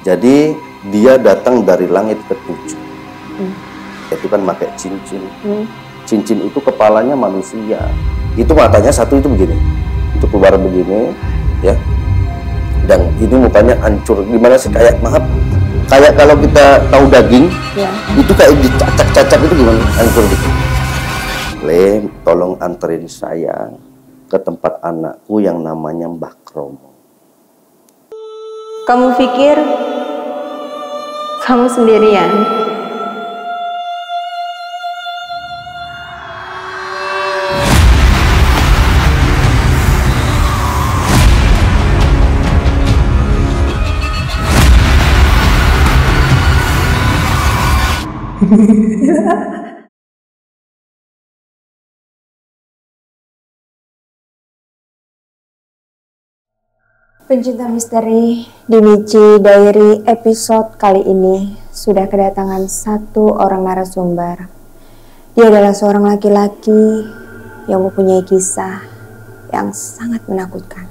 Jadi dia datang dari langit ketujuh. Itu kan pakai cincin. Cincin itu kepalanya manusia. Itu matanya satu itu begini. Itu keluar begini, ya. Dan ini mukanya hancur. Gimana sih, kayak, maaf, kayak kalau kita tahu daging, ya, itu kayak dicacak-cacak, itu gimana? Hancur gitu. Le, tolong anterin saya ke tempat anakku yang namanya Mbah Kromo. Kamu pikir kamu sendirian? Pencinta misteri, di Michi Diary episode kali ini sudah kedatangan satu orang narasumber. Dia adalah seorang laki-laki yang mempunyai kisah yang sangat menakutkan.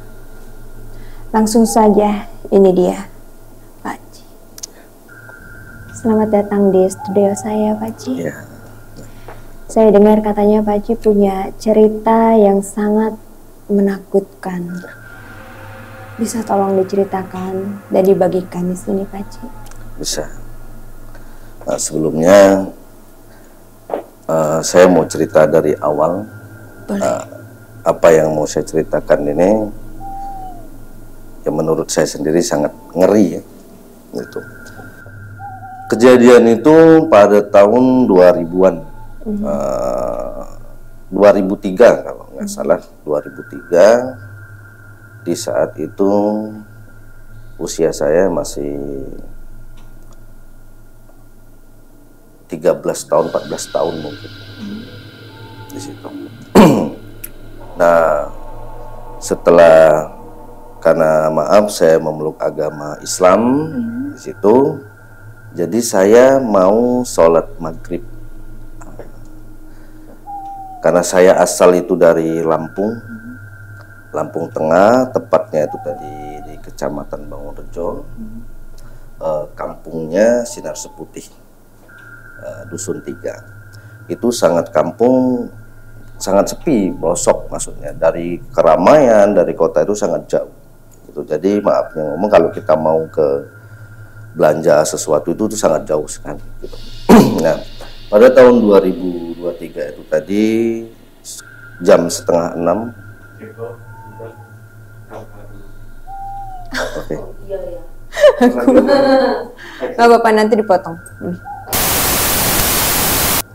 Langsung saja, ini dia, Pak Ji. Selamat datang di studio saya, Pak Ji. Ya. Saya dengar katanya Pak Ji punya cerita yang sangat menakutkan. Bisa tolong diceritakan dan dibagikan di sini, Pak Ji? Bisa. Nah, sebelumnya saya mau cerita dari awal. Apa yang mau saya ceritakan ini, yang menurut saya sendiri sangat ngeri, ya. Gitu. Kejadian itu pada tahun 2000-an, 2003 kalau nggak salah, 2003. Di saat itu usia saya masih 13 tahun, 14 tahun mungkin. Di situ. Nah, setelah, karena maaf saya memeluk agama Islam di situ, jadi saya mau sholat maghrib. Karena saya asal itu dari Lampung Tengah, tepatnya itu tadi di Kecamatan Bangunrejo, kampungnya Sinar Seputih, Dusun 3. Itu sangat kampung, sangat sepi, pelosok maksudnya. Dari keramaian, dari kota itu sangat jauh. Gitu. Jadi maafnya ngomong, kalau kita mau ke belanja sesuatu itu sangat jauh sekali. Gitu. Nah, pada tahun 2023 itu tadi, jam 5:30. Oke. Nggak apa-apa, nanti dipotong.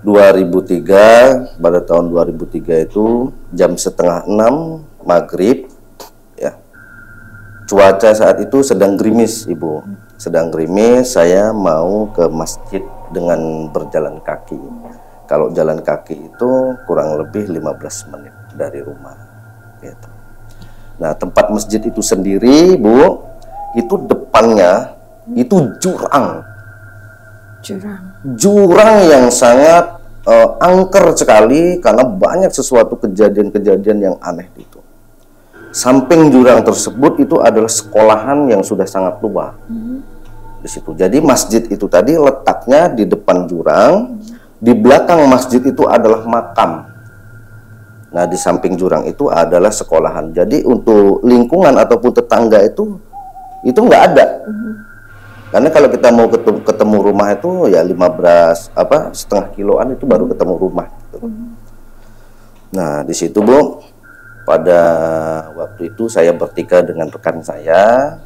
2003, pada tahun 2003 itu jam 5:30 maghrib, ya. Cuaca saat itu sedang gerimis, Ibu. Sedang gerimis, saya mau ke masjid dengan berjalan kaki. Kalau jalan kaki itu kurang lebih 15 menit dari rumah. Gitu. Nah, tempat masjid itu sendiri, Bu, itu depannya itu jurang. Jurang yang sangat angker sekali, karena banyak sesuatu kejadian-kejadian yang aneh itu. Samping jurang tersebut itu adalah sekolahan yang sudah sangat tua. Di situ. Jadi masjid itu tadi letaknya di depan jurang, di belakang masjid itu adalah makam. Nah, di samping jurang itu adalah sekolahan. Jadi untuk lingkungan ataupun tetangga itu nggak ada. Karena kalau kita mau ketemu rumah itu ya 15 setengah kiloan itu baru ketemu rumah. Gitu. Nah, di situ, Bu, pada waktu itu saya bertiga dengan rekan saya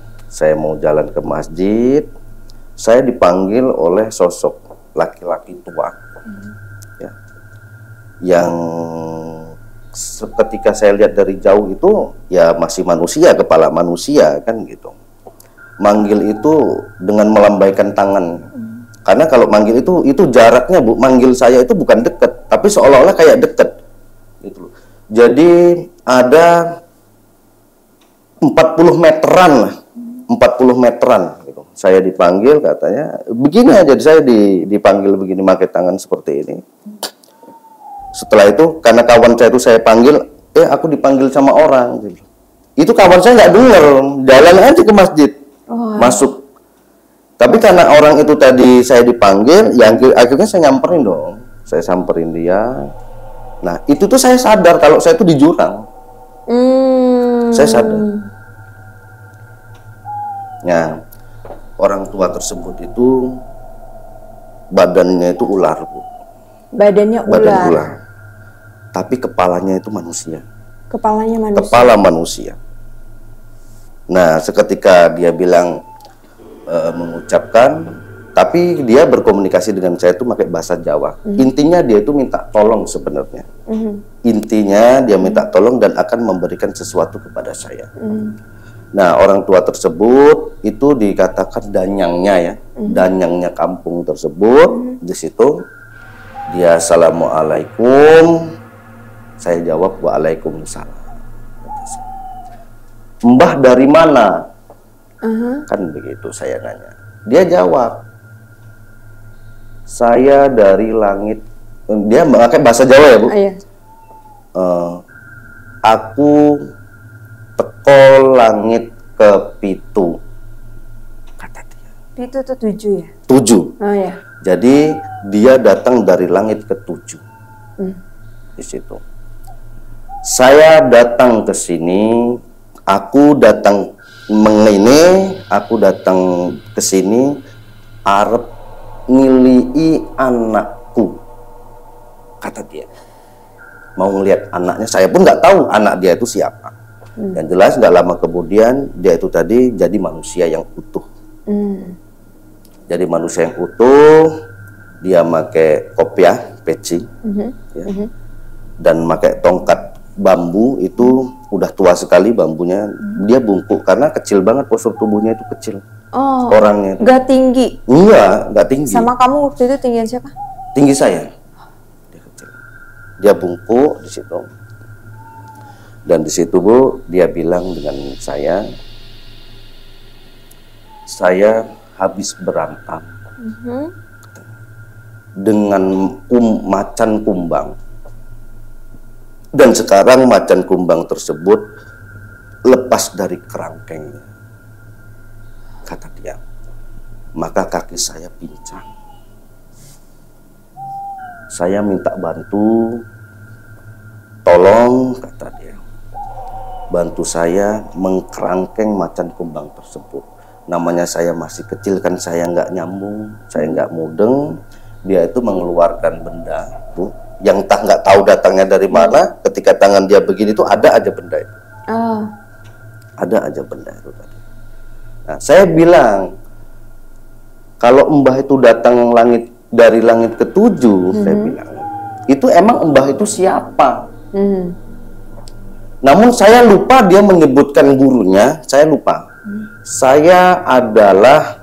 mau jalan ke masjid. Saya dipanggil oleh sosok laki-laki tua, ya, yang ketika saya lihat dari jauh itu ya masih manusia, kepala manusia kan gitu. Manggil itu dengan melambaikan tangan. Karena kalau manggil itu jaraknya, Bu, manggil saya itu bukan dekat, tapi seolah-olah kayak dekat gitu. Jadi ada 40 meteran lah, 40 meteran gitu. Saya dipanggil, katanya begini aja, saya dipanggil begini pakai tangan seperti ini. Setelah itu, karena kawan saya itu saya panggil, aku dipanggil sama orang gitu. Itu kawan saya nggak dengar, jalan aja ke masjid. Masuk Tapi karena orang itu tadi saya dipanggil, ya akhirnya saya nyamperin dong. Saya samperin dia. Nah, itu tuh saya sadar kalau saya itu di jurang. Saya sadar. Nah, orang tua tersebut itu badannya itu ular, Bu. Badannya Badan ular. ular. Tapi kepalanya itu manusia. Kepalanya manusia. Kepala manusia. Nah, seketika dia bilang mengucapkan, tapi dia berkomunikasi dengan saya itu pakai bahasa Jawa. Intinya dia itu minta tolong sebenarnya. Intinya dia minta tolong dan akan memberikan sesuatu kepada saya. Nah, orang tua tersebut itu dikatakan danyangnya ya, danyangnya kampung tersebut. Di situ dia assalamualaikum, saya jawab waalaikumsalam. Mbah dari mana? Kan begitu saya nanya. Dia jawab, saya dari langit. Dia pakai bahasa Jawa ya, Bu? Iya. Aku teko langit ke pitu, kata dia. Pitu itu 7 ya? 7. Oh ya. Jadi dia datang dari langit ke 7. Di situ. Saya datang ke sini, aku datang aku datang ke sini arep ngilii anakku, kata dia. Mau ngelihat anaknya, saya pun nggak tahu anak dia itu siapa. Yang jelas nggak lama kemudian dia itu tadi jadi manusia yang utuh. Jadi manusia yang utuh, dia pakai kopiah, peci, ya, dan pakai tongkat bambu itu udah tua sekali bambunya. Dia bungkuk karena kecil banget, postur tubuhnya itu kecil. Oh. Orangnya itu. Gak tinggi. Nggak tinggi. Sama kamu waktu itu tinggian siapa? Tinggi saya. Dia kecil. Dia bungkuk di situ. Dan di situ, Bu, dia bilang dengan saya habis berantem dengan macan kumbang. Dan sekarang macan kumbang tersebut lepas dari kerangkengnya, kata dia. Maka kaki saya pincang. Saya minta bantu, tolong, kata dia. Bantu saya mengkerangkeng macan kumbang tersebut. Namanya saya masih kecil kan, saya nggak nyambung, saya nggak mudeng. Dia itu mengeluarkan benda, Bu, yang nggak tahu datangnya dari mana. Ketika tangan dia begini tuh ada aja benda itu. Ada aja benda itu tadi. Nah, saya bilang, kalau Mbah itu datang dari langit ke-7, saya bilang, itu emang Mbah itu siapa? Namun saya lupa dia menyebutkan gurunya, saya lupa. Saya adalah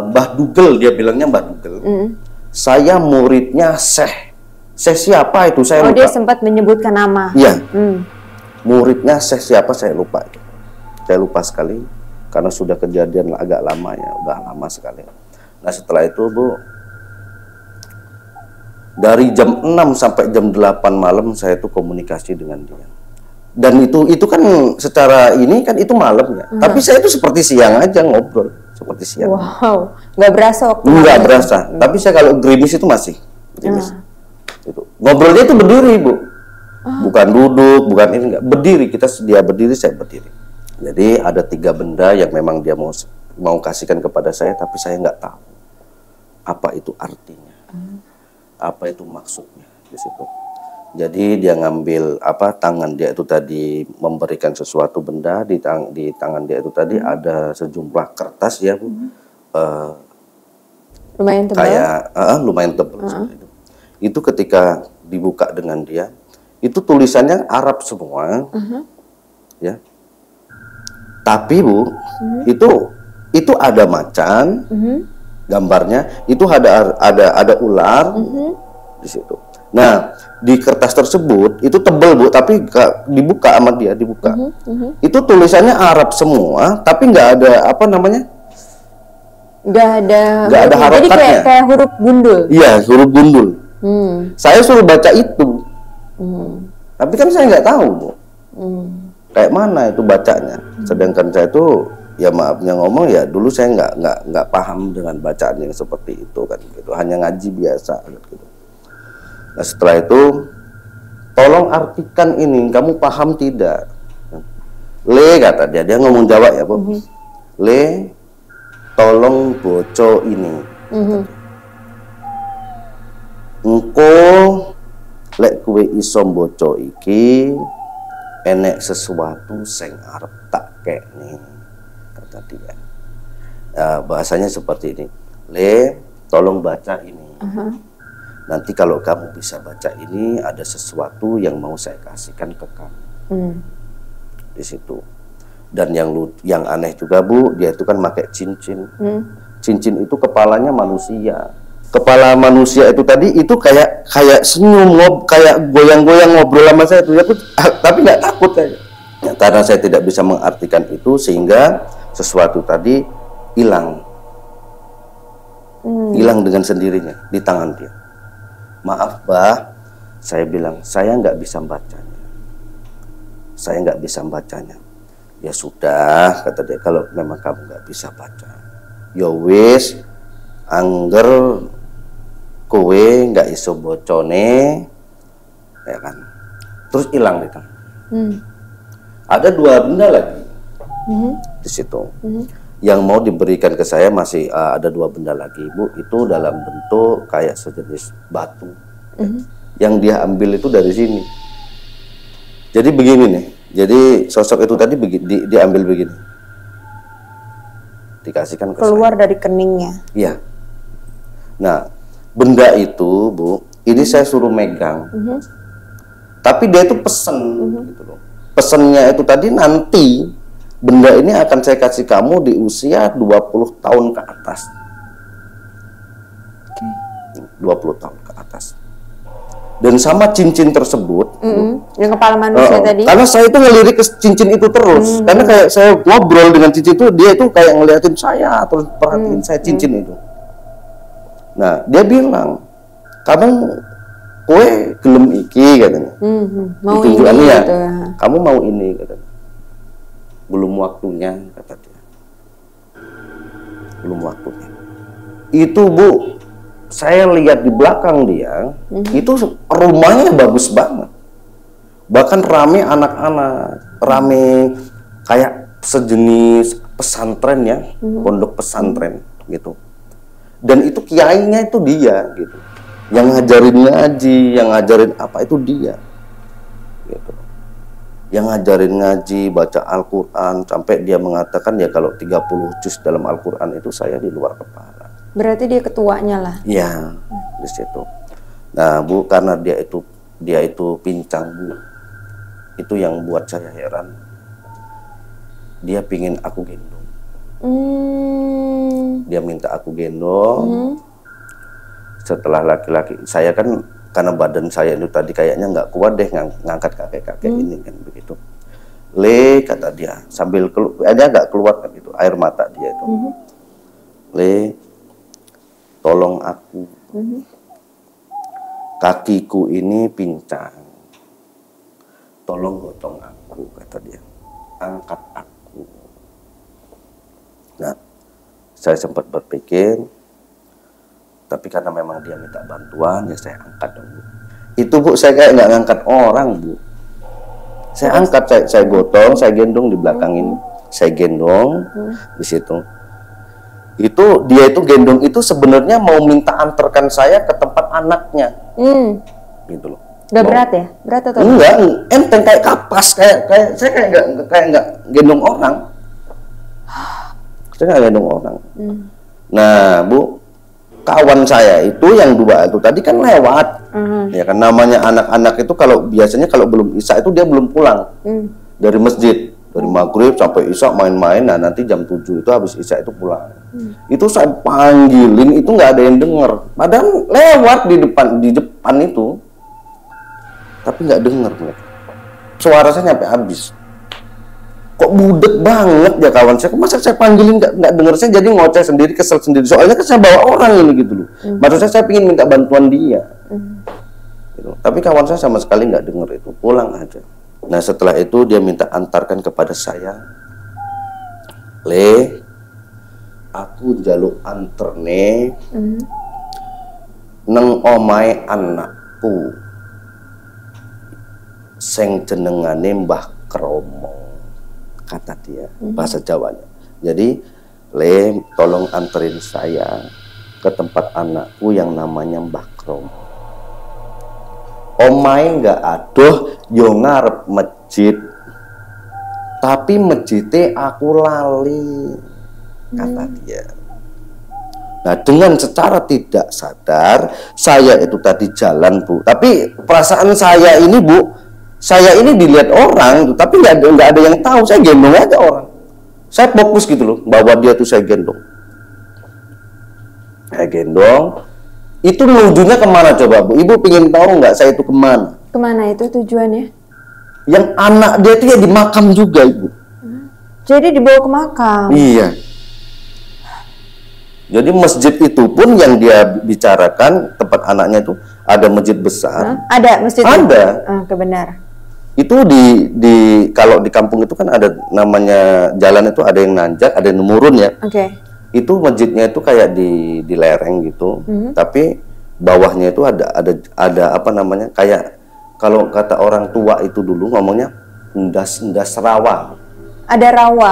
Mbah Dugel, dia bilangnya Mbah Dugel. Saya muridnya Syekh. Syekh siapa itu? Saya lupa. Dia sempat menyebutkan nama. Iya. Muridnya Syekh siapa saya lupa. Saya lupa sekali karena sudah kejadian agak lama ya, udah lama sekali. Nah, setelah itu, Bu, dari jam 6 sampai jam 8 malam saya tuh komunikasi dengan dia. Dan itu kan secara ini kan itu malamnya. Tapi saya itu seperti siang aja ngobrol, seperti siang. Wow, nggak berasa waktu. Nggak berasa. Tapi saya kalau gerimis itu masih gerimis. Itu ngobrolnya itu berdiri, Bu. Bukan duduk, bukan ini, enggak. Berdiri, dia berdiri, saya berdiri. Jadi ada 3 benda yang memang dia mau kasihkan kepada saya, tapi saya nggak tahu apa itu artinya, apa itu maksudnya di situ. Jadi dia ngambil tangan dia itu tadi memberikan sesuatu benda di tangan dia itu tadi ada sejumlah kertas ya, Bu. Lumayan tebal. Kayak lumayan tebal seperti itu. Itu ketika dibuka dengan dia, itu tulisannya Arab semua, ya. Tapi, Bu, itu ada macan, gambarnya, itu ada ular di situ. Nah, di kertas tersebut itu tebal, Bu, tapi dibuka sama dia, dibuka. Itu tulisannya Arab semua, tapi nggak ada nggak ada harokatnya. Jadi kayak huruf gundul. Iya, huruf gundul. Saya suruh baca itu, tapi kan saya nggak tahu, Bu. Kayak mana itu bacanya. Sedangkan saya itu ya maafnya ngomong ya dulu saya nggak paham dengan bacaan yang seperti itu kan gitu, hanya ngaji biasa gitu. Nah setelah itu tolong artikan ini, kamu paham tidak? Le kata dia ngomong Jawa ya Bu. Le tolong boco ini. Engko lek kue iso boco iki enek sesuatu sing arep tak kekne, kata dia. Bahasanya seperti ini, Le tolong baca ini. Nanti kalau kamu bisa baca ini ada sesuatu yang mau saya kasihkan ke kamu. Di situ. Dan yang aneh juga Bu, dia itu kan pakai cincin. Cincin itu kepalanya manusia. Kepala manusia itu tadi itu kayak senyum, kayak goyang-goyang ngobrol sama saya itu. Tapi nggak takut saya. Ya, karena saya tidak bisa mengartikan itu sehingga sesuatu tadi hilang. Hilang dengan sendirinya di tangan dia. Maaf Bah, saya bilang saya nggak bisa bacanya. Saya nggak bisa bacanya. Ya sudah, kata dia, kalau memang kamu nggak bisa baca, ya wis, angger kowe nggak iso bocone, ya kan? Terus hilang gitu. Ada 2 benda lagi di situ. Yang mau diberikan ke saya masih ada 2 benda lagi, Bu. Itu dalam bentuk kayak sejenis batu. Yang dia ambil itu dari sini. Jadi begini nih. Jadi sosok itu tadi diambil begini, dikasihkan ke keluar saya. dari keningnya. Iya. Nah, benda itu Bu, ini saya suruh megang. Tapi dia itu pesen, gitu loh. Pesennya itu tadi nanti benda ini akan saya kasih kamu di usia 20 tahun ke atas. 20 tahun ke atas. Dan sama cincin tersebut, yang kepala manusia tadi. karena saya itu ngelirik ke cincin itu terus, karena kayak saya ngobrol dengan cincin itu, dia itu kayak ngeliatin saya terus perhatiin saya cincin itu. Nah dia bilang, kamu kowe gelem iki katanya, Mau itu ini ya, gitu ya. kamu mau ini katanya, belum waktunya kata dia, belum waktunya. Itu Bu, saya lihat di belakang dia, itu rumahnya bagus banget. Bahkan rame anak-anak, rame kayak sejenis pesantren ya, pondok pesantren gitu. Dan itu kiainya itu dia gitu. Yang ngajarin ngaji, yang ngajarin apa itu dia. Gitu. Yang ngajarin ngaji, baca Al-Qur'an sampai dia mengatakan ya kalau 30 juz dalam Al-Qur'an itu saya di luar kepala. Berarti dia ketuanya lah. Iya, di situ. Nah, Bu, karena dia itu pincang, Bu. Itu yang buat saya heran. Dia pingin aku gendong. Dia minta aku gendong. Setelah laki-laki, saya kan karena badan saya itu tadi kayaknya nggak kuat deh ngangkat kakek-kakek ini kan begitu. Le, kata dia, sambil dia agak keluar kan gitu, air mata dia itu. Le, tolong aku, kakiku ini pincang, tolong gotong aku, kata dia, angkat aku. Nah, saya sempat berpikir, tapi karena memang dia minta bantuan, ya saya angkat dong, Bu. Itu Bu, saya kayak nggak ngangkat orang, Bu. Saya angkat, saya gotong, saya gendong di belakang ini, saya gendong di situ. Itu dia itu gendong itu sebenarnya mau minta antarkan saya ke tempat anaknya, gitu loh. Udah berat ya? Berat atau enggak? Enteng kayak kapas, kayak saya kayak nggak gendong orang. Saya nggak gendong orang. Nah, Bu, kawan saya itu yang 2 itu tadi kan lewat, ya kan namanya anak-anak itu kalau biasanya kalau belum isya itu dia belum pulang dari masjid. Dari maghrib sampai isya main-main, nah nanti jam 7 itu habis isya itu pulang. Itu saya panggilin, itu nggak ada yang denger. Padahal lewat di depan itu, tapi nggak denger mereka. Suara saya nyampe habis. Kok budek banget ya kawan saya. Masa saya panggilin nggak denger, saya jadi ngoceh sendiri, kesel sendiri. Soalnya kan saya bawa orang ini gitu loh. Maksud saya pengen minta bantuan dia. Gitu. Tapi kawan saya sama sekali nggak denger itu, pulang aja. Nah setelah itu dia minta antarkan kepada saya Le, aku jaluk anterne neng omahe anakku sing jenengane Mbah Kromo, kata dia, bahasa Jawanya. Jadi, Le, tolong anterin saya ke tempat anakku yang namanya Mbah Kromo. Omahe nggak adoh, yo ngarep masjid. Tapi masjidnya aku lali, kata dia. Nah, dengan secara tidak sadar, saya itu tadi jalan, Bu. Tapi perasaan saya ini, Bu, saya ini dilihat orang, tapi nggak ada yang tahu. Saya gendong aja orang. Saya fokus gitu loh, bahwa dia tuh saya gendong. Saya gendong. Itu menujunya kemana coba, Bu? Ibu pengen tahu nggak saya itu kemana? Kemana itu tujuannya? Yang anak dia itu ya di makam juga, Ibu. Jadi dibawa ke makam? Iya. Jadi masjid itu pun yang dia bicarakan, tempat anaknya itu ada masjid besar. Ada masjid? Ada. Kebenar. Itu kalau di kampung itu kan ada namanya jalan itu ada yang nanjak, ada yang menurun ya. Oke. Itu masjidnya itu kayak di lereng gitu. Tapi bawahnya itu ada apa namanya? Kayak kalau kata orang tua itu dulu ngomongnya endas rawa. Ada rawa.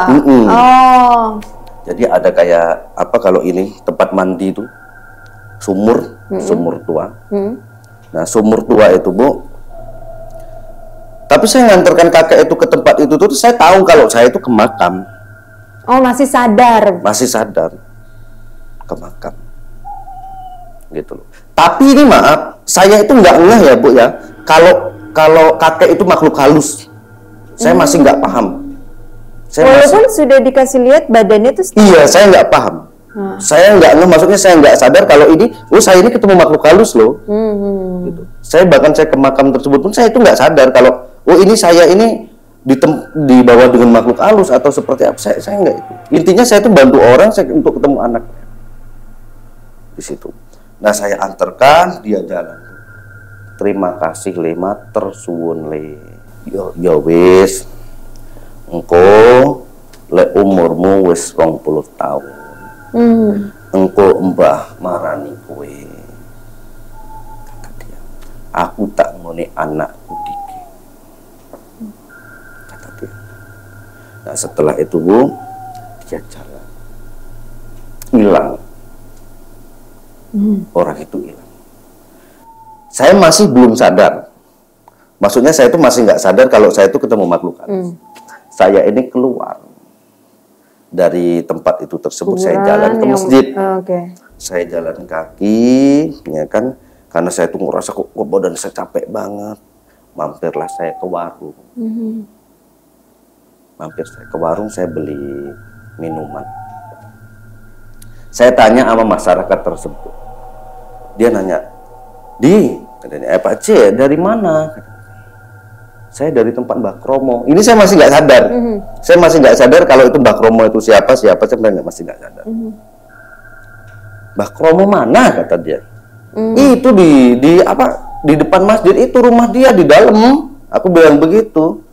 Oh. Jadi ada kayak apa kalau ini tempat mandi itu sumur tua. Nah, sumur tua itu, Bu. Tapi saya nganterkan kakek itu ke tempat itu tuh saya tahu kalau saya itu ke makam. Oh, masih sadar. Masih sadar ke makam. Gitu loh. Tapi ini maaf, saya itu nggak ngeh ya, Bu ya. Kalau kakek itu makhluk halus. Saya masih nggak paham. Walaupun sudah dikasih lihat badannya tuh. Iya, saya nggak paham. Saya nggak ngeh, maksudnya saya nggak sadar kalau ini, saya ini ketemu makhluk halus loh. Gitu. Saya ke makam tersebut pun saya itu nggak sadar kalau ini saya ini dibawa dengan makhluk halus atau seperti apa. Saya nggak itu. Intinya saya itu bantu orang untuk ketemu anaknya di situ. Nah, saya antarkan dia jalan. Terima kasih Le, matur suwun Le. Ya wis. Engko lek umurmu wis 20 tahun. Engko Mbah marani kowe. Kata dia. Aku tak ngone anakku diki. Kata dia. Nah, setelah itu, Bu, dia jalan. Hilang. Orang itu hilang. Saya masih belum sadar. Maksudnya saya itu masih nggak sadar kalau saya itu ketemu makhluk halus. Saya ini keluar dari tempat itu tersebut. Saya jalan ke masjid. Saya jalan kaki, ya kan? Karena saya tuh ngerasa kok badan saya capek banget. Mampirlah saya ke warung. Mampir saya ke warung, saya beli minuman. Saya tanya sama masyarakat tersebut. Dia nanya, katanya, Pak C, dari mana? Saya dari tempat Mbah Kromo. Ini saya masih nggak sadar. Saya masih nggak sadar kalau itu Mbah Kromo itu siapa. Saya masih nggak sadar. Mbah Kromo mana, kata dia. Itu di depan masjid itu rumah dia di dalam. Aku bilang begitu.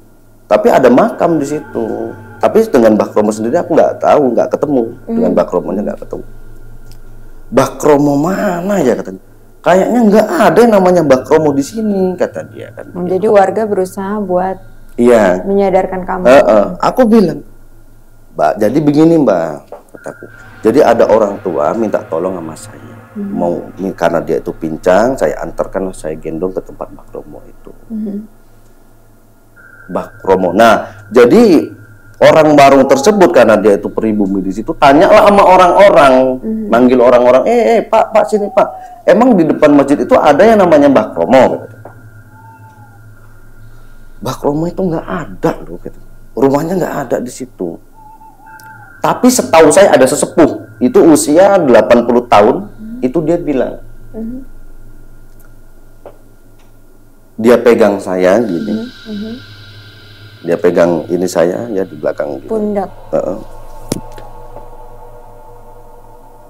Tapi ada makam di situ. Tapi dengan Mbah Kromo sendiri aku nggak tahu, nggak ketemu. Dengan Mbah Kromonya nggak ketemu. Mbah Kromo mana ya, katanya. Kayaknya nggak ada yang namanya Mbah Kromo di sini, kata dia kan. Jadi warga berusaha buat menyadarkan kamu. Aku bilang, Mbak, jadi begini Mbak, kataku. Jadi ada orang tua minta tolong sama saya. Karena dia itu pincang, saya antarkan, saya gendong ke tempat Mbah Kromo itu. Mbah Kromo. Nah, jadi orang warung tersebut karena dia itu pribumi di situ, tanyalah sama orang-orang, manggil orang-orang, Pak sini Pak. Emang di depan masjid itu ada yang namanya Mbah Kromo? Gitu. Mbah Kromo itu nggak ada loh, gitu. Rumahnya nggak ada di situ. Tapi setahu saya ada sesepuh, itu usia 80 tahun, itu dia bilang, dia pegang saya gini. Dia pegang ini saya ya di belakang gitu. Pundak.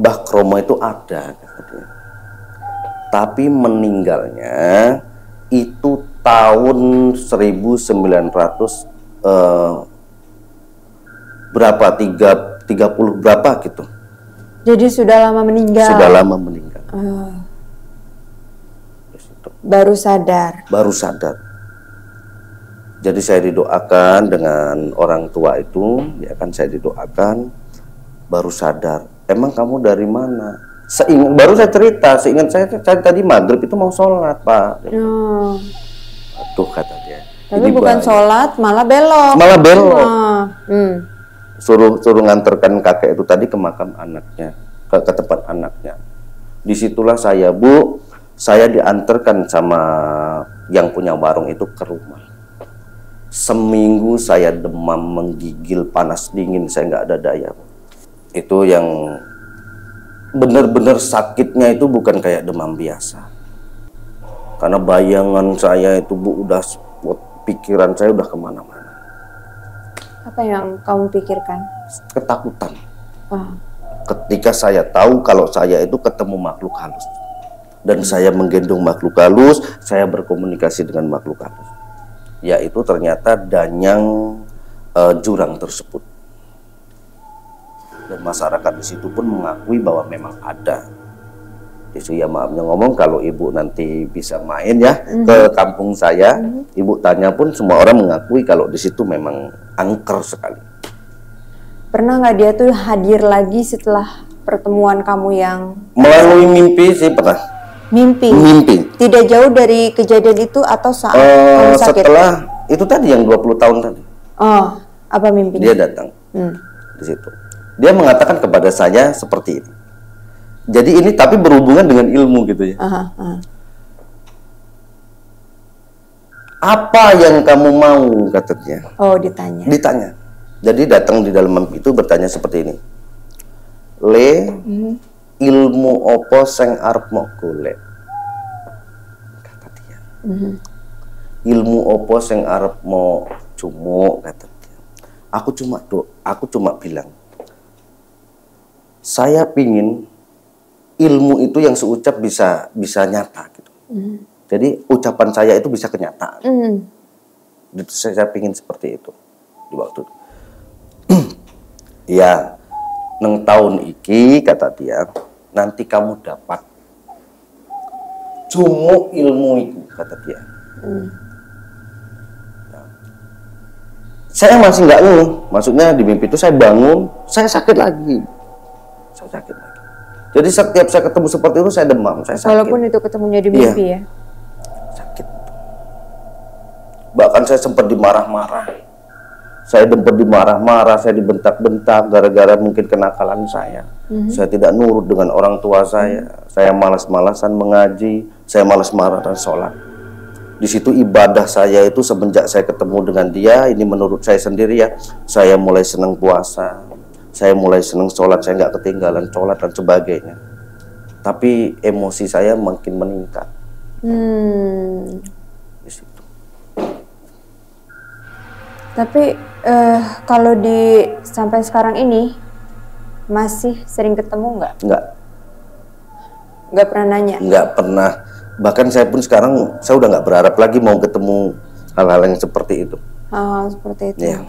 Mbah Kromo itu ada, kata dia. Tapi meninggalnya itu tahun 1900 berapa 30 berapa gitu. Jadi sudah lama meninggal. Sudah lama meninggal. Baru sadar. Baru sadar. Jadi saya didoakan dengan orang tua itu, ya kan, saya didoakan, baru sadar. Emang kamu dari mana? Baru saya cerita, seingat saya tadi maghrib itu mau sholat, Pak. Aduh, kata dia. Tapi bukan sholat, malah belok. Malah belok. Suruh nganterkan kakek itu tadi ke makam anaknya, ke tempat anaknya. Disitulah saya, Bu, saya diantarkan sama yang punya warung itu ke rumah. Seminggu saya demam, menggigil, panas dingin, saya nggak ada daya. Itu yang benar-benar sakitnya itu bukan kayak demam biasa. Karena bayangan saya itu, Bu, udah, pikiran saya udah kemana-mana. Apa yang kamu pikirkan? Ketakutan. Ketika saya tahu kalau saya itu ketemu makhluk halus. Dan saya menggendong makhluk halus, saya berkomunikasi dengan makhluk halus. Yaitu ternyata danyang jurang tersebut. Dan masyarakat di situ pun mengakui bahwa memang ada. Jadi ya maafnya ngomong, kalau ibu nanti bisa main ya ke kampung saya, ibu tanya pun semua orang mengakui kalau di situ memang angker sekali. Pernah nggak dia tuh hadir lagi setelah pertemuan kamu yang melalui mimpi sih pernah. Mimpi. Tidak jauh dari kejadian itu atau saat kamu sakit? Setelah itu tadi yang 20 tahun tadi. Oh, apa mimpinya? Dia datang di situ. Dia mengatakan kepada saya seperti ini. Jadi ini tapi berhubungan dengan ilmu gitu ya. Apa yang kamu mau, katanya. Oh, ditanya. Ditanya. Jadi datang di dalam mimpi itu bertanya seperti ini. Ilmu opo sing arep mok golek, kata dia. Ilmu opo sing arep mau jumuk, kata dia. Aku cuma bilang, saya pingin ilmu itu yang seucap bisa nyata gitu. Jadi ucapan saya itu bisa kenyataan. Saya pingin seperti itu di waktu itu. Ya, neng tahun iki, kata dia, nanti kamu dapat jumuk ilmu itu, kata dia. Saya masih nggak ngeh, maksudnya di mimpi itu saya bangun, saya sakit lagi. Jadi setiap saya ketemu seperti itu saya demam, saya sakit. Walaupun itu ketemunya di mimpi ya? Sakit. Bahkan saya sempat dimarah-marah. Saya dimarah-marah, saya dibentak-bentak gara-gara mungkin kenakalan saya. Saya tidak nurut dengan orang tua saya. Saya malas-malasan mengaji, saya malas-malasan sholat. Di situ ibadah saya itu semenjak saya ketemu dengan dia, ini menurut saya sendiri ya, saya mulai senang puasa, saya mulai senang sholat, saya nggak ketinggalan sholat dan sebagainya. Tapi emosi saya makin meningkat. Di situ. Tapi kalau sampai sekarang ini masih sering ketemu nggak? Nggak pernah nanya? Nggak pernah. Bahkan saya pun sekarang saya udah nggak berharap lagi mau ketemu hal-hal yang seperti itu. Hal seperti itu. Ya.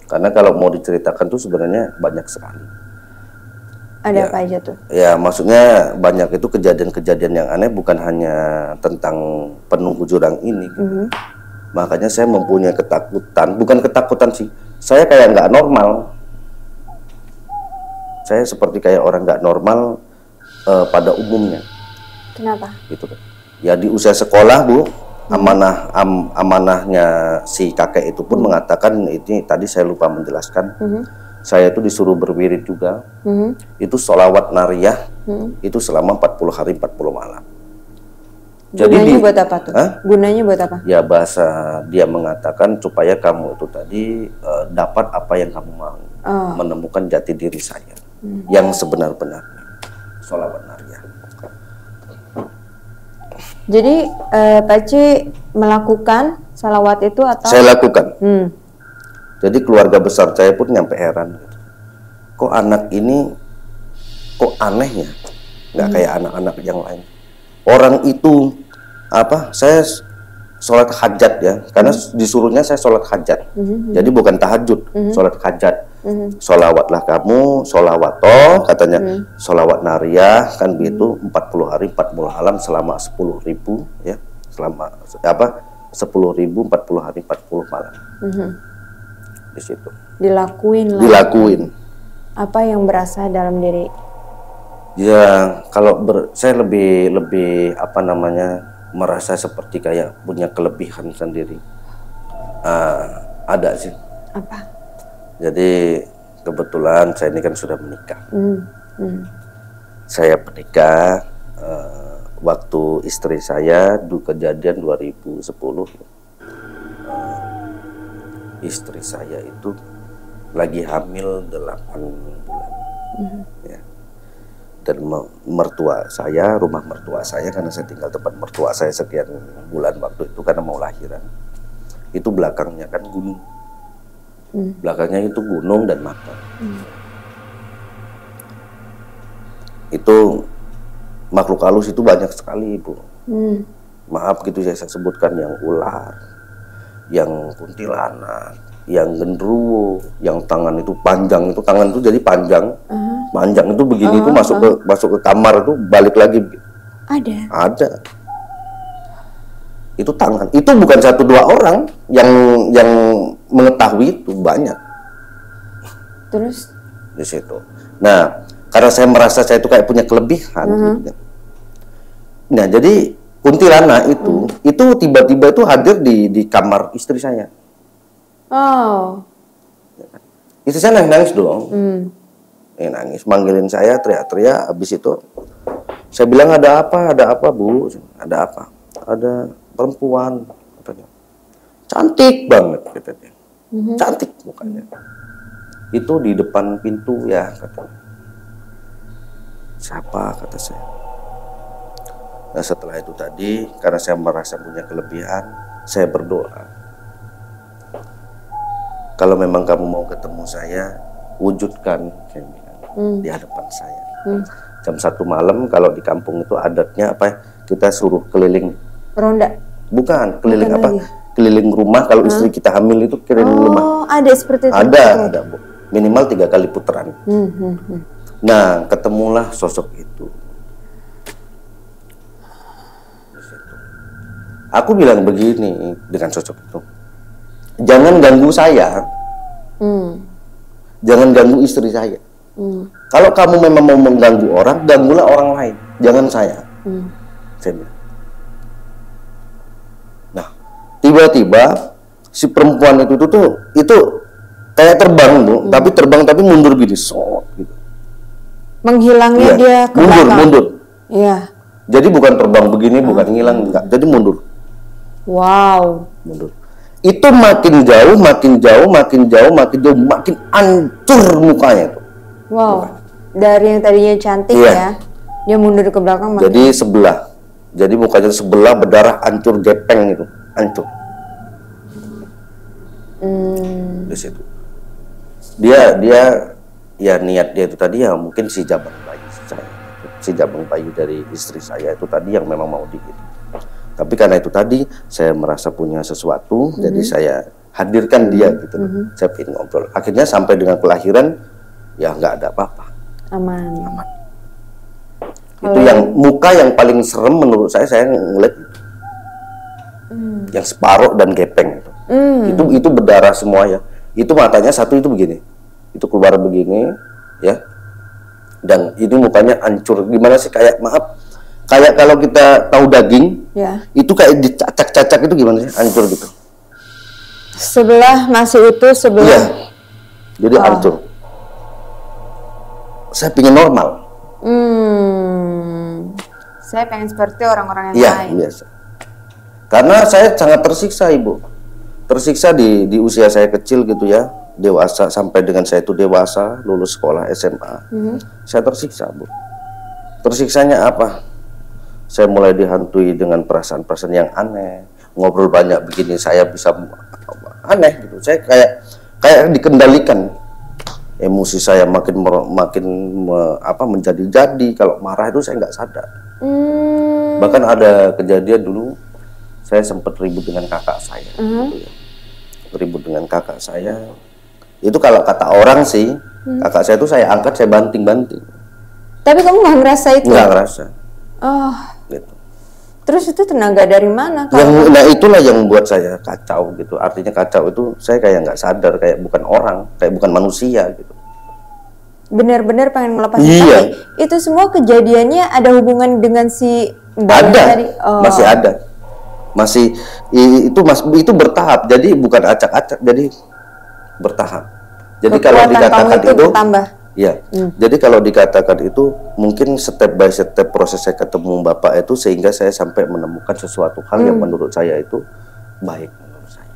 Karena kalau mau diceritakan tuh sebenarnya banyak sekali. Ada apa aja tuh? Ya maksudnya banyak itu kejadian-kejadian yang aneh, bukan hanya tentang penunggu jurang ini. Makanya saya mempunyai ketakutan, bukan ketakutan sih, saya kayak nggak normal. Saya seperti kayak orang nggak normal pada umumnya. Kenapa? Gitu kan. Ya di usia sekolah, Bu, amanahnya si kakek itu pun mengatakan, ini tadi saya lupa menjelaskan, saya itu disuruh berwirid juga, itu sholawat nariyah, itu selama 40 hari 40 malam. Gunanya buat apa tuh? Gunanya buat apa? Ya bahasa dia mengatakan supaya kamu itu tadi dapat apa yang kamu mau, menemukan jati diri saya yang sebenar-benarnya. Sholawat nariyah. Jadi Pak Ci melakukan salawat itu atau? Saya lakukan. Jadi keluarga besar saya pun nyampe heran. Kok anak ini kok aneh ya? Nggak kayak anak-anak yang lain. Orang itu saya sholat hajat ya, karena disuruhnya saya sholat hajat. Jadi bukan tahajud, sholat hajat. Sholawatlah kamu, sholawatoh katanya, sholawat nariyah kan begitu 40 hari 40 malam selama 10.000 ya, selama apa 10.000 40 hari 40 malam. Di situ. Dilakuin lah. Dilakuin. Apa yang berasa dalam diri? Ya kalau saya lebih apa namanya merasa seperti kayak punya kelebihan sendiri. Ada sih. Apa? Jadi kebetulan saya ini kan sudah menikah. Saya menikah waktu istri saya kejadian 2010. Istri saya itu lagi hamil 8 bulan. Ya. Dan rumah mertua saya, karena saya tinggal tempat mertua saya sekian bulan waktu itu karena mau lahiran. Itu belakangnya kan gunung. Belakangnya itu gunung dan makam. Itu makhluk halus itu banyak sekali, Ibu. Maaf gitu saya sebutkan, yang ular, yang kuntilanak, yang genderuwo, yang tangan itu panjang, itu tangan itu jadi panjang. Panjang itu begini itu masuk ke kamar itu balik lagi. Ada. Itu tangan. Itu bukan 1-2 orang yang mengetahui, itu banyak. Terus di situ. Nah, karena saya merasa saya itu kayak punya kelebihan. Gitu. Nah, jadi kuntilanak itu tiba-tiba itu hadir di kamar istri saya. Oh. Istri saya nangis dong. Nangis, manggilin saya, teriak-teriak. Habis itu saya bilang, ada apa Bu? Ada apa? Ada perempuan, katanya. Cantik banget, katanya. Cantik mukanya. Itu di depan pintu ya, katanya. Siapa, kata saya. Nah setelah itu tadi, karena saya merasa punya kelebihan, saya berdoa. Kalau memang kamu mau ketemu saya, wujudkan, saya bilang, di hadapan saya. Jam 1 malam kalau di kampung itu adatnya apa? Kita suruh keliling. Ronda? Bukan, keliling apa? Lagi. Keliling rumah kalau istri kita hamil itu keliling rumah. Oh, ada seperti itu? Ada Bu. Minimal 3 kali putaran. Nah, ketemulah sosok itu. Aku bilang begini dengan sosok itu. Jangan ganggu saya. Jangan ganggu istri saya. Kalau kamu memang mau mengganggu orang, ganggulah orang lain, jangan saya. Saya bilang. Nah, tiba-tiba si perempuan itu kayak terbang Bu, tapi mundur gini, gitu. Menghilangnya dia ke belakang. Mundur. Iya. Jadi bukan terbang begini, bukan ngilang, enggak. Jadi mundur. Wow. Mundur. Itu makin jauh, makin hancur mukanya itu. Wow. Dari yang tadinya cantik ya, dia mundur ke belakang. Jadi sebelah. Jadi mukanya sebelah berdarah, hancur, gepeng itu, hancur. Di situ. Dia ya niat dia itu tadi ya mungkin si jabang bayi dari istri saya itu tadi yang memang mau dikirim. Tapi karena itu tadi saya merasa punya sesuatu, jadi saya hadirkan dia gitu. Saya ingin ngobrol. Akhirnya sampai dengan kelahiran ya nggak ada apa-apa. Aman. Itu yang muka yang paling serem menurut saya ngeliat yang separuh dan gepeng itu berdarah semua ya. Itu matanya satu itu begini, itu keluar begini ya, dan ini mukanya hancur. Gimana sih, kayak maaf, kayak kalau kita tahu daging itu kayak dicacak-cacak, itu gimana sih, hancur gitu. Sebelah masih utuh, sebelah jadi hancur. Saya pingin normal. Saya pengen seperti orang-orang yang lain. Iya, biasa. Karena saya sangat tersiksa, Ibu. Tersiksa di usia saya kecil gitu ya, dewasa, sampai dengan saya itu dewasa, lulus sekolah SMA. Saya tersiksa, Bu. Tersiksanya apa? Saya mulai dihantui dengan perasaan-perasaan yang aneh. Ngobrol banyak begini, saya bisa aneh gitu. Saya kayak dikendalikan. Emosi saya makin menjadi-jadi. Kalau marah itu saya nggak sadar. Bahkan ada kejadian dulu, saya sempat ribut dengan kakak saya. Gitu ya. Ribut dengan kakak saya, Itu kalau kata orang sih, kakak saya itu saya angkat, saya banting-banting. Tapi kamu nggak ngerasa itu? Nggak ngerasa. Oh. Gitu. Terus itu tenaga dari mana? Nah itulah yang membuat saya kacau gitu. Artinya kacau itu saya kayak nggak sadar, kayak bukan orang, kayak bukan manusia gitu. Benar-benar pengen melepas. Iya. Tapi itu semua kejadiannya ada hubungan dengan si Mbak ada, tadi? Oh. masih ada. Masih itu bertahap. Jadi bukan acak-acak, jadi bertahap. Jadi kalau dikatakan itu bertambah. Ya. Jadi kalau dikatakan itu mungkin step by step proses saya ketemu Bapak itu sehingga saya sampai menemukan sesuatu hal yang menurut saya itu baik menurut saya.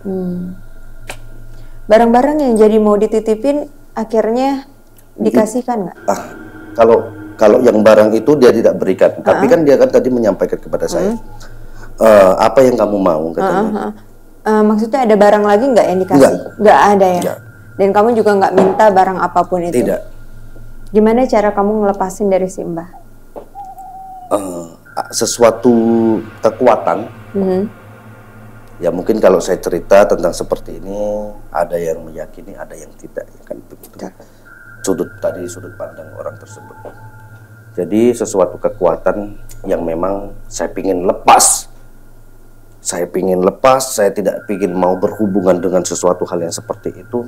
Barang-barang yang jadi mau dititipin akhirnya dikasihkan nggak? Kalau yang barang itu dia tidak berikan, tapi kan dia kan tadi menyampaikan kepada saya apa yang kamu mau katanya. Maksudnya ada barang lagi nggak yang dikasih? Nggak ada ya. Enggak. Dan kamu juga nggak minta barang apapun itu? Tidak. Gimana cara kamu ngelepasin dari si Mbah? Sesuatu kekuatan. Ya mungkin kalau saya cerita tentang seperti ini, ada yang meyakini, ada yang tidak, ya kan begitu. Sudut pandang orang tersebut. Jadi sesuatu kekuatan yang memang saya pingin lepas. Saya pingin lepas, saya tidak pingin mau berhubungan dengan sesuatu hal yang seperti itu.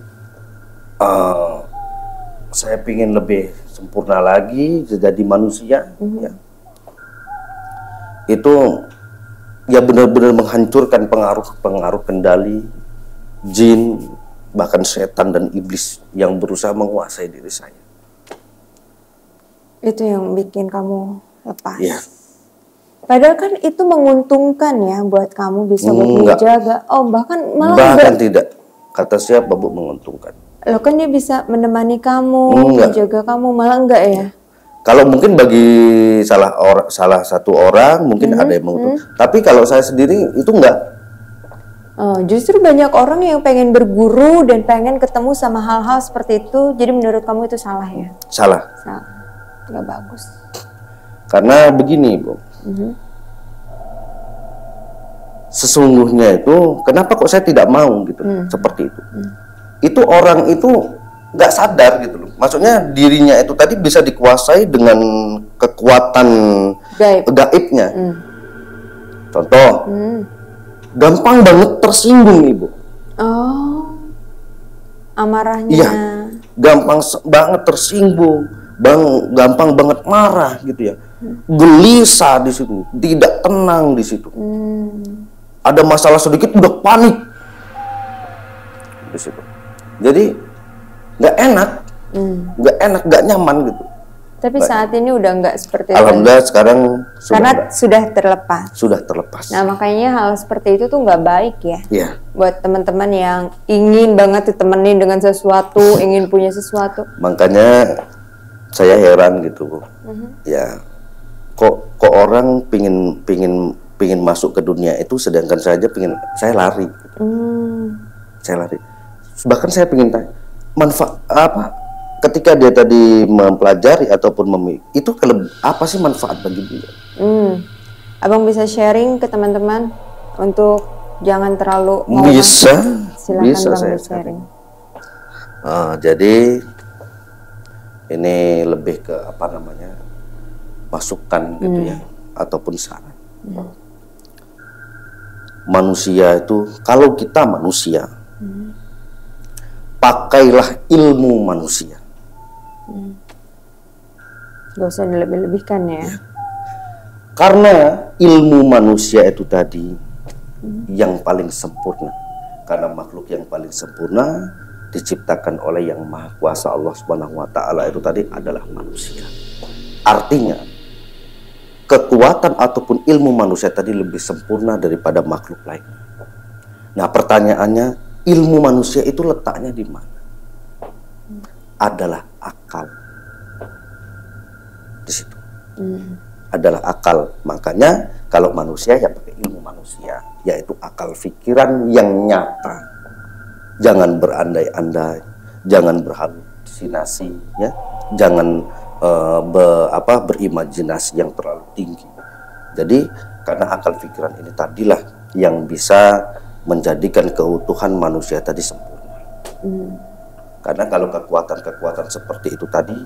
Saya pingin lebih sempurna lagi jadi manusia. Ya. Itu ya benar-benar menghancurkan pengaruh kendali jin, bahkan setan dan iblis yang berusaha menguasai diri saya. Itu yang bikin kamu lepas. Ya. Padahal kan itu menguntungkan ya buat kamu bisa menjaga. Oh bahkan malah tidak. Kata siapa Bu menguntungkan? Loh kan dia bisa menemani kamu, menjaga kamu, malah enggak ya? Kalau mungkin bagi salah satu orang mungkin ada yang menguntungkan. Tapi kalau saya sendiri itu enggak. Justru banyak orang yang pengen berguru dan pengen ketemu sama hal-hal seperti itu. Jadi menurut kamu itu salah ya? Salah. Nggak bagus. Karena begini Bu. Sesungguhnya itu kenapa kok saya tidak mau gitu seperti itu. Itu orang itu nggak sadar gitu loh. Maksudnya dirinya itu tadi bisa dikuasai dengan kekuatan gaibnya. Contoh, gampang banget tersinggung Ibu. Oh, amarahnya. Iya, gampang banget tersinggung, gampang banget marah gitu ya. Gelisah di situ, tidak tenang di situ. Ada masalah sedikit udah panik di situ. Jadi nggak enak, nggak nyaman gitu. Tapi saat ini udah nggak seperti itu. Alhamdulillah sekarang sudah terlepas. Sudah terlepas. Nah makanya hal seperti itu tuh nggak baik ya. Iya. Buat teman-teman yang ingin banget ditemenin dengan sesuatu, ingin punya sesuatu. Makanya saya heran gitu Bu. Ya, kok orang pingin masuk ke dunia itu, sedangkan saya lari. Gitu. Saya lari. Bahkan saya pingin tanya, manfaat apa? Ketika dia tadi mempelajari ataupun itu apa sih manfaat bagi dia? Abang bisa sharing ke teman-teman untuk jangan terlalu bisa silakan saya sharing. Jadi ini lebih ke apa namanya, masukan gitu ya, ataupun saran. Manusia itu, kalau kita manusia, pakailah ilmu manusia. Gak usah dilebih-lebihkan ya. Karena ilmu manusia itu tadi yang paling sempurna. Karena makhluk yang paling sempurna diciptakan oleh Yang Maha Kuasa Allah Subhanahu wa taala itu tadi adalah manusia. Artinya kekuatan ataupun ilmu manusia tadi lebih sempurna daripada makhluk lain. Nah, pertanyaannya, ilmu manusia itu letaknya di mana? Adalah akal. Di situ. Adalah akal. Makanya kalau manusia ya pakai ilmu manusia, yaitu akal pikiran yang nyata. Jangan berandai-andai, jangan berhalusinasi, ya. Jangan berimajinasi yang terlalu tinggi. Jadi karena akal pikiran ini tadilah yang bisa menjadikan keutuhan manusia tadi sempurna. Karena kalau kekuatan-kekuatan seperti itu tadi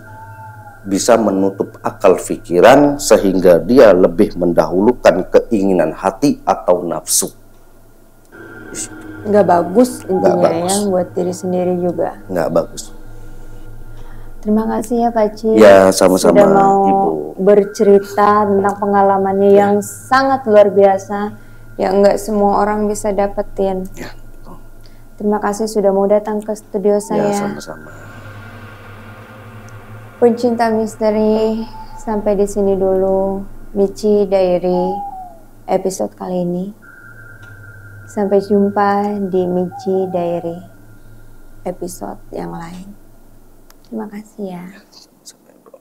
bisa menutup akal pikiran sehingga dia lebih mendahulukan keinginan hati atau nafsu. Nggak bagus intinya, Nggak bagus. ya, buat diri sendiri juga. Nggak bagus. Terima kasih ya Pak Ci. Ya, sama-sama, sudah mau Ibu. bercerita tentang pengalamannya yang sangat luar biasa, yang nggak semua orang bisa dapetin. Ya. Terima kasih sudah mau datang ke studio saya. Ya, sama-sama. Pencinta misteri, sampai di sini dulu Michi Diary episode kali ini. Sampai jumpa di Michi Diary episode yang lain. Terima kasih ya. Sama-sama, Bro.